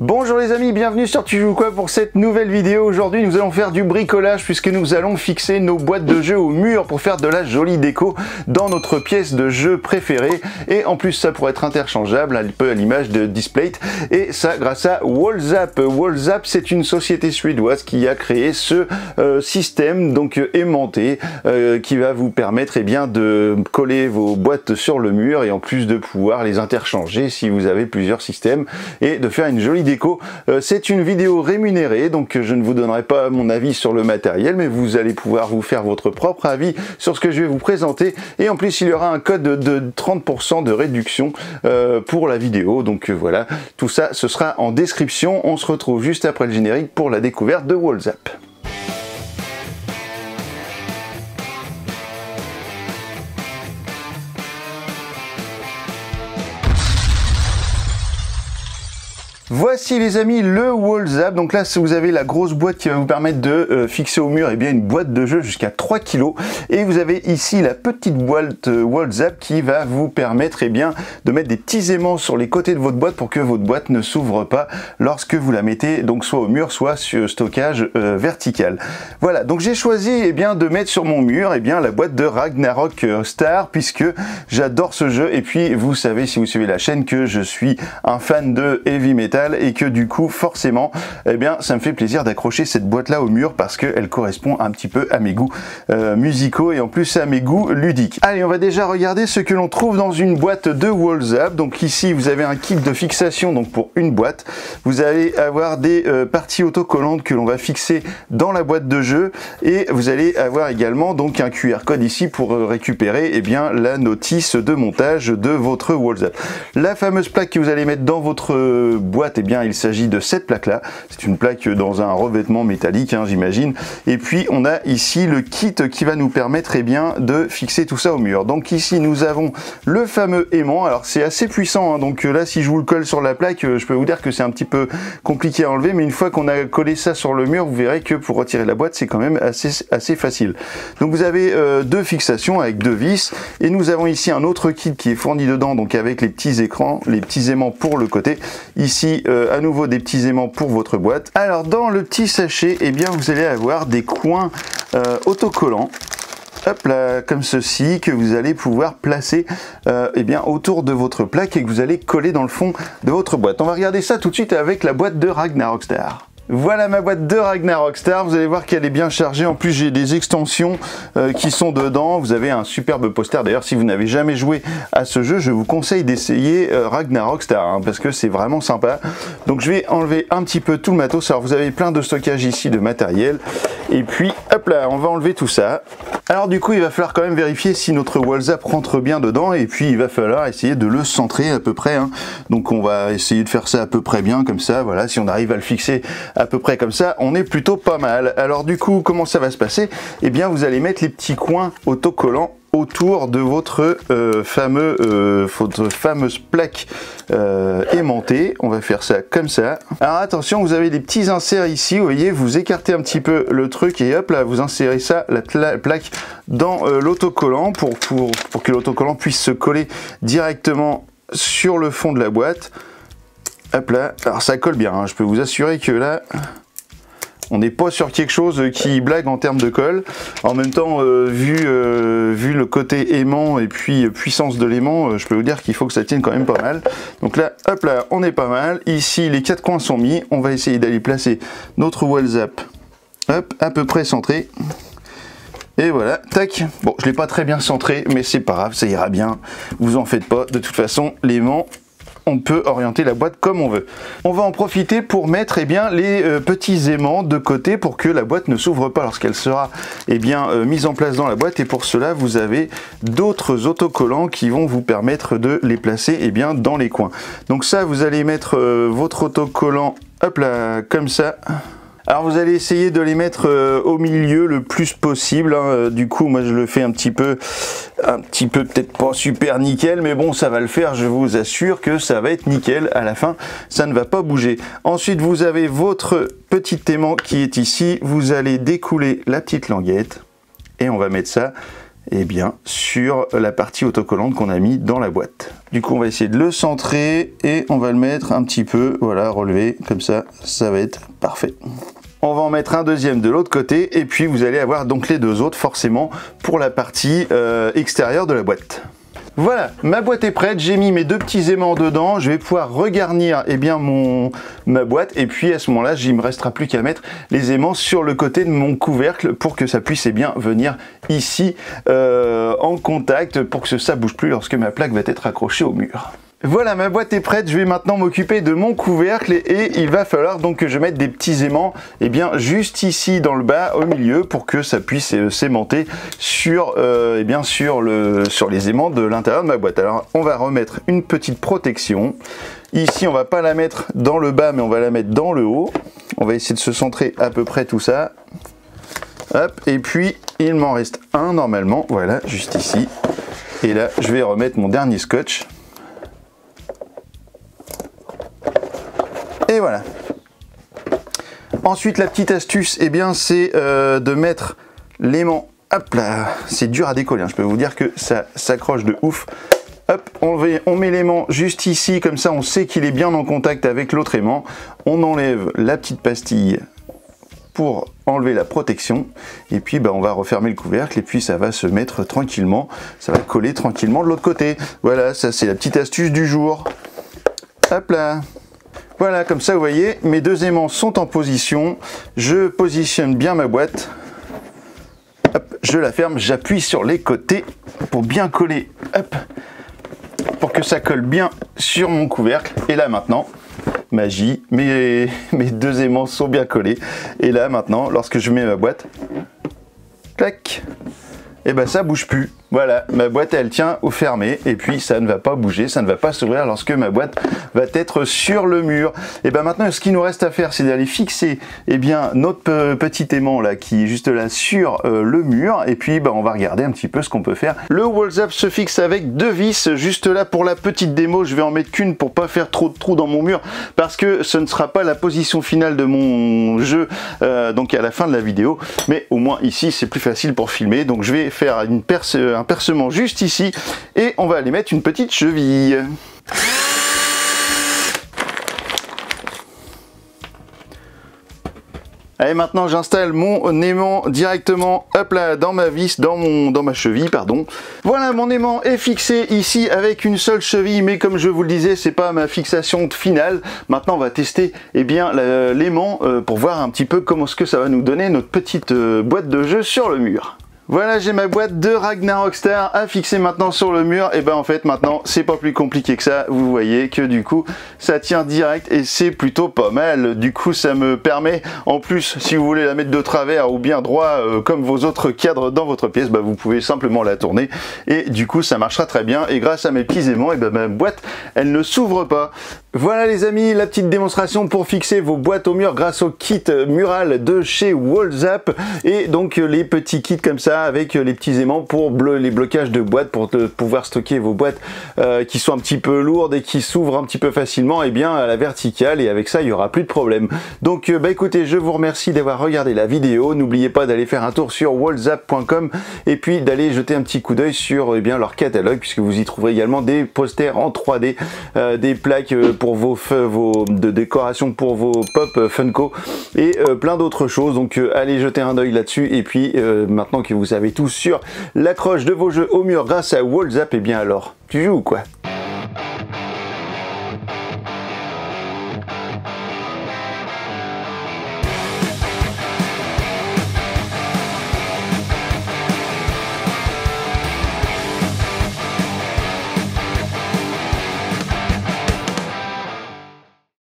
Bonjour les amis, bienvenue sur Tu joues quoi pour cette nouvelle vidéo. Aujourd'hui nous allons faire du bricolage puisque nous allons fixer nos boîtes de jeux au mur pour faire de la jolie déco dans notre pièce de jeu préférée. Et en plus ça pourrait être interchangeable, un peu à l'image de Displate. Et ça grâce à Wallzap. Wallzap, c'est une société suédoise qui a créé ce système donc aimanté qui va vous permettre de coller vos boîtes sur le mur et en plus de pouvoir les interchanger si vous avez plusieurs systèmes et de faire une jolie déco. C'est une vidéo rémunérée, donc je ne vous donnerai pas mon avis sur le matériel, mais vous allez pouvoir vous faire votre propre avis sur ce que je vais vous présenter. Et en plus, il y aura un code de 30% de réduction pour la vidéo. Donc voilà, tout ça, ce sera en description. On se retrouve juste après le générique pour la découverte de Wallzap. Voici les amis le Wallzap. Donc là vous avez la grosse boîte qui va vous permettre de fixer au mur une boîte de jeu jusqu'à 3 kg. Et vous avez ici la petite boîte Wallzap qui va vous permettre de mettre des petits aimants sur les côtés de votre boîte pour que votre boîte ne s'ouvre pas lorsque vous la mettez donc soit au mur soit sur stockage vertical. Voilà, donc j'ai choisi de mettre sur mon mur la boîte de Ragnarok Star puisque j'adore ce jeu et puis vous savez si vous suivez la chaîne que je suis un fan de heavy metal et que du coup forcément ça me fait plaisir d'accrocher cette boîte là au mur parce qu'elle correspond un petit peu à mes goûts musicaux et en plus à mes goûts ludiques. Allez, on va déjà regarder ce que l'on trouve dans une boîte de Wallzap. Donc ici vous avez un kit de fixation donc pour une boîte. Vous allez avoir des parties autocollantes que l'on va fixer dans la boîte de jeu et vous allez avoir également donc un QR code ici pour récupérer la notice de montage de votre Wallzap. La fameuse plaque que vous allez mettre dans votre boîte, il s'agit de cette plaque là. C'est une plaque dans un revêtement métallique j'imagine. Et puis on a ici le kit qui va nous permettre de fixer tout ça au mur. Donc ici nous avons le fameux aimant. Alors c'est assez puissant donc là si je vous le colle sur la plaque, je peux vous dire que c'est un petit peu compliqué à enlever, mais une fois qu'on a collé ça sur le mur, vous verrez que pour retirer la boîte c'est quand même assez facile. Donc vous avez deux fixations avec deux vis et nous avons ici un autre kit qui est fourni dedans donc avec les petits écrans, les petits aimants pour le côté. Ici à nouveau des petits aimants pour votre boîte. Alors dans le petit sachet vous allez avoir des coins autocollants, hop là, comme ceci, que vous allez pouvoir placer autour de votre plaque et que vous allez coller dans le fond de votre boîte. On va regarder ça tout de suite avec la boîte de Ragnarok Star. Voilà ma boîte de Ragnarok Star, vous allez voir qu'elle est bien chargée, en plus j'ai des extensions qui sont dedans, vous avez un superbe poster, d'ailleurs si vous n'avez jamais joué à ce jeu, je vous conseille d'essayer Ragnarok Star, parce que c'est vraiment sympa. Donc je vais enlever un petit peu tout le matos, alors vous avez plein de stockage ici de matériel, et puis hop là, on va enlever tout ça. Alors du coup il va falloir quand même vérifier si notre Wallzap rentre bien dedans, et puis il va falloir essayer de le centrer à peu près, donc on va essayer de faire ça à peu près bien comme ça, voilà, si on arrive à le fixer à peu près comme ça, on est plutôt pas mal. Alors du coup, comment ça va se passer? Vous allez mettre les petits coins autocollants autour de votre fameuse plaque aimantée. On va faire ça comme ça. Alors attention, vous avez des petits inserts ici, vous voyez, vous écartez un petit peu le truc et hop là, vous insérez ça, la plaque dans l'autocollant pour que l'autocollant puisse se coller directement sur le fond de la boîte. Hop là, alors ça colle bien, je peux vous assurer que là, on n'est pas sur quelque chose qui blague en termes de colle. En même temps, vu le côté aimant et puis puissance de l'aimant, je peux vous dire qu'il faut que ça tienne quand même pas mal. Donc là, hop là, on est pas mal. Ici, les quatre coins sont mis. On va essayer d'aller placer notre Wallzap, hop, à peu près centré. Et voilà, tac. Bon, je l'ai pas très bien centré, mais c'est pas grave, ça ira bien. Vous en faites pas. De toute façon, l'aimant, on peut orienter la boîte comme on veut. On va en profiter pour mettre les petits aimants de côté pour que la boîte ne s'ouvre pas lorsqu'elle sera mise en place dans la boîte, et pour cela vous avez d'autres autocollants qui vont vous permettre de les placer dans les coins. Donc ça, vous allez mettre votre autocollant hop là comme ça. Alors vous allez essayer de les mettre au milieu le plus possible, du coup moi je le fais un petit peu peut-être pas super nickel, mais bon ça va le faire, je vous assure que ça va être nickel à la fin, ça ne va pas bouger. Ensuite vous avez votre petit aimant qui est ici, vous allez découler la petite languette et on va mettre ça eh bien, sur la partie autocollante qu'on a mis dans la boîte. Du coup, on va essayer de le centrer et on va le mettre un petit peu, voilà, relevé, comme ça, ça va être parfait. On va en mettre un deuxième de l'autre côté et puis vous allez avoir donc les deux autres forcément pour la partie extérieure de la boîte. Voilà, ma boîte est prête, j'ai mis mes deux petits aimants dedans, je vais pouvoir regarnir eh bien, ma boîte et puis à ce moment-là, il ne me restera plus qu'à mettre les aimants sur le côté de mon couvercle pour que ça puisse eh bien, venir ici en contact pour que ça ne bouge plus lorsque ma plaque va être accrochée au mur. Voilà, ma boîte est prête, je vais maintenant m'occuper de mon couvercle et il va falloir donc que je mette des petits aimants eh bien, juste ici dans le bas, au milieu, pour que ça puisse s'aimanter sur, eh bien, sur les aimants de l'intérieur de ma boîte. Alors, on va remettre une petite protection. Ici, on va pas la mettre dans le bas, mais on va la mettre dans le haut. On va essayer de se centrer à peu près tout ça. Hop, et puis, il m'en reste un normalement, voilà, juste ici. Et là, je vais remettre mon dernier scotch. Et voilà. Ensuite, la petite astuce, eh bien, c'est de mettre l'aimant. Hop là, c'est dur à décoller, hein. Je peux vous dire que ça s'accroche de ouf. Hop, on met l'aimant juste ici, comme ça on sait qu'il est bien en contact avec l'autre aimant. On enlève la petite pastille pour enlever la protection. Et puis bah, on va refermer le couvercle et puis ça va se mettre tranquillement. Ça va coller tranquillement de l'autre côté. Voilà, ça c'est la petite astuce du jour. Hop là. Voilà, comme ça, vous voyez, mes deux aimants sont en position. Je positionne bien ma boîte. Hop, je la ferme, j'appuie sur les côtés pour bien coller. Hop, pour que ça colle bien sur mon couvercle. Et là, maintenant, magie, mes deux aimants sont bien collés. Et là, maintenant, lorsque je mets ma boîte, clac, et ben ça bouge plus. Voilà, ma boîte elle tient au fermé et puis ça ne va pas bouger, ça ne va pas s'ouvrir lorsque ma boîte va être sur le mur. Et bien maintenant ce qu'il nous reste à faire c'est d'aller fixer eh bien, notre petit aimant là qui est juste là sur le mur et puis on va regarder un petit peu ce qu'on peut faire. Le wall zap se fixe avec deux vis, juste là pour la petite démo je vais en mettre qu'une pour pas faire trop de trous dans mon mur parce que ce ne sera pas la position finale de mon jeu donc à la fin de la vidéo, mais au moins ici c'est plus facile pour filmer, donc je vais faire un percement juste ici et on va aller mettre une petite cheville. Allez, maintenant j'installe mon aimant directement hop là dans ma vis, dans ma cheville pardon. Voilà, mon aimant est fixé ici avec une seule cheville, mais comme je vous le disais, c'est pas ma fixation finale. Maintenant on va tester eh bien l'aimant pour voir un petit peu comment ce que ça va nous donner notre petite boîte de jeu sur le mur. Voilà, j'ai ma boîte de Ragnarok Star à fixer maintenant sur le mur. Et ben en fait maintenant c'est pas plus compliqué que ça. Vous voyez que du coup ça tient direct et c'est plutôt pas mal. Du coup ça me permet en plus, si vous voulez la mettre de travers ou bien droit comme vos autres cadres dans votre pièce, vous pouvez simplement la tourner et du coup ça marchera très bien. Et grâce à mes petits aimants, et ma boîte elle ne s'ouvre pas. Voilà les amis, la petite démonstration pour fixer vos boîtes au mur grâce au kit mural de chez Wall Zap et donc les petits kits comme ça avec les petits aimants pour les blocages de boîtes, pour pouvoir stocker vos boîtes qui sont un petit peu lourdes et qui s'ouvrent un petit peu facilement et bien à la verticale, et avec ça il n'y aura plus de problème. Donc écoutez, je vous remercie d'avoir regardé la vidéo, n'oubliez pas d'aller faire un tour sur wallzap.com et puis d'aller jeter un petit coup d'œil sur leur catalogue puisque vous y trouverez également des posters en 3D, des plaques pour de décoration pour vos pop Funko et plein d'autres choses. Donc allez jeter un œil là-dessus et puis maintenant que vous savez tout sur l'accroche de vos jeux au mur grâce à Wall Zap, et bien alors tu joues ou quoi?